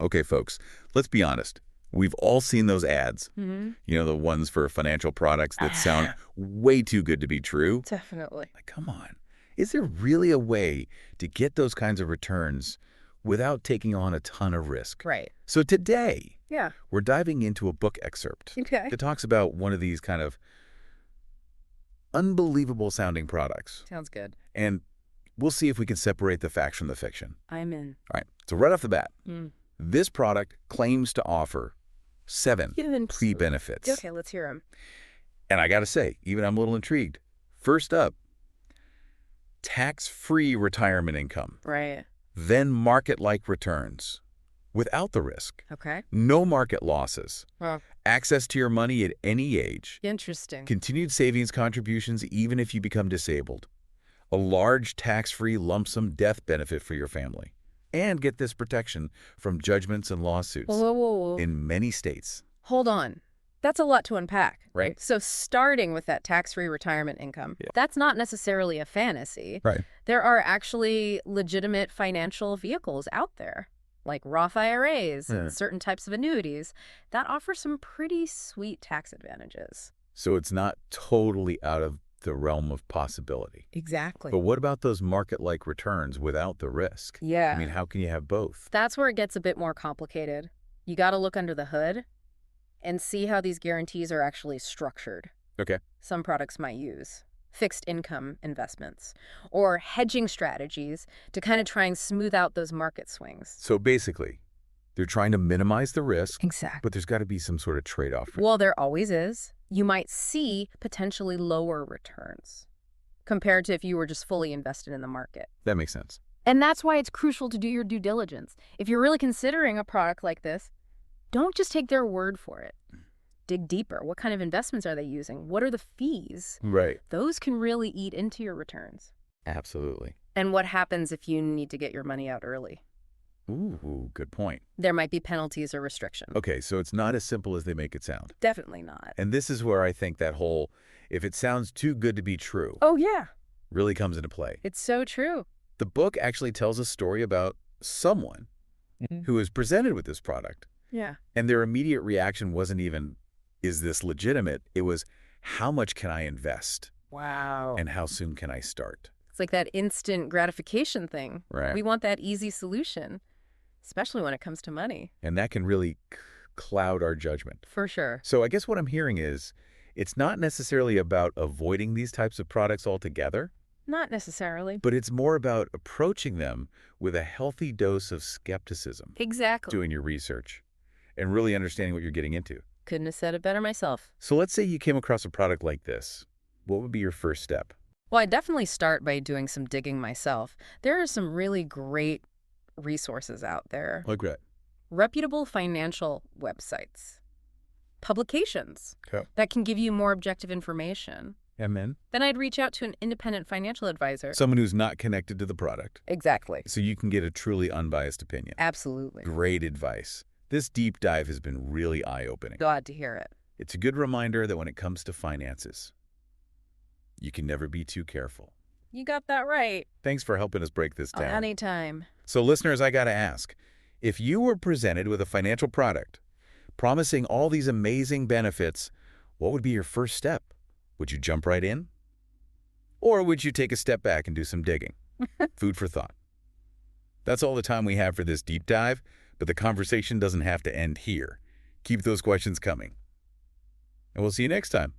Okay, folks, let's be honest. We've all seen those ads. Mm-hmm. The ones for financial products that sound way too good to be true. Definitely. Like, come on. Is there really a way to get those kinds of returns without taking on a ton of risk? Right. So today, Yeah. we're diving into a book excerpt Okay. that talks about one of these kind of unbelievable sounding products. Sounds good. And we'll see if we can separate the facts from the fiction. I'm in. All right, so right off the bat, Mm. this product claims to offer 7 key benefits. Okay, let's hear them. And I got to say, even I'm a little intrigued. First up, tax-free retirement income, Right. then market-like returns without the risk, Okay. no market losses, Well, access to your money at any age, interesting. continued savings contributions even if you become disabled, a large tax-free lump sum death benefit for your family, and get this protection from judgments and lawsuits Whoa. in many states. Hold on. That's a lot to unpack. Right. So starting with that tax-free retirement income, that's not necessarily a fantasy. Right. There are actually legitimate financial vehicles out there, like Roth IRAs and certain types of annuities, that offer some pretty sweet tax advantages. So it's not totally out of the realm of possibility. Exactly. But what about those market-like returns without the risk? Yeah. I mean, how can you have both? That's where it gets a bit more complicated. You got to look under the hood and see how these guarantees are actually structured. Okay. Some products might use fixed income investments or hedging strategies to kind of try and smooth out those market swings. So basically, they're trying to minimize the risk, Exactly. but there's got to be some sort of trade-off. Well, there always is. You might see potentially lower returns compared to if you were just fully invested in the market. That makes sense. And that's why it's crucial to do your due diligence. If you're really considering a product like this, don't just take their word for it. Dig deeper. What kind of investments are they using? What are the fees? Right. Those can really eat into your returns. Absolutely. And what happens if you need to get your money out early? Ooh, good point. There might be penalties or restrictions. Okay, so it's not as simple as they make it sound. Definitely not. And this is where I think that whole, if it sounds too good to be true, Oh, yeah. really comes into play. It's so true. The book actually tells a story about someone who was presented with this product. Yeah. And their immediate reaction wasn't even, is this legitimate? It was, how much can I invest? Wow. And how soon can I start? It's like that instant gratification thing. Right. We want that easy solution, especially when it comes to money. And that can really cloud our judgment. For sure. So I guess what I'm hearing is, it's not necessarily about avoiding these types of products altogether, Not necessarily. but it's more about approaching them with a healthy dose of skepticism, Exactly. doing your research, and really understanding what you're getting into. Couldn't have said it better myself. So let's say you came across a product like this. What would be your first step? Well, I definitely start by doing some digging myself. There are some really great resources out there. Like that. Reputable financial websites. Publications Okay. that can give you more objective information. And then? Then I'd reach out to an independent financial advisor. Someone who's not connected to the product, Exactly. so you can get a truly unbiased opinion. Absolutely. Great advice. This deep dive has been really eye-opening. Glad to hear it. It's a good reminder that when it comes to finances, you can never be too careful. You got that right. Thanks for helping us break this down. Anytime. So listeners, I got to ask, if you were presented with a financial product promising all these amazing benefits, what would be your first step? Would you jump right in? Or would you take a step back and do some digging? Food for thought. That's all the time we have for this deep dive, but the conversation doesn't have to end here. Keep those questions coming. And we'll see you next time.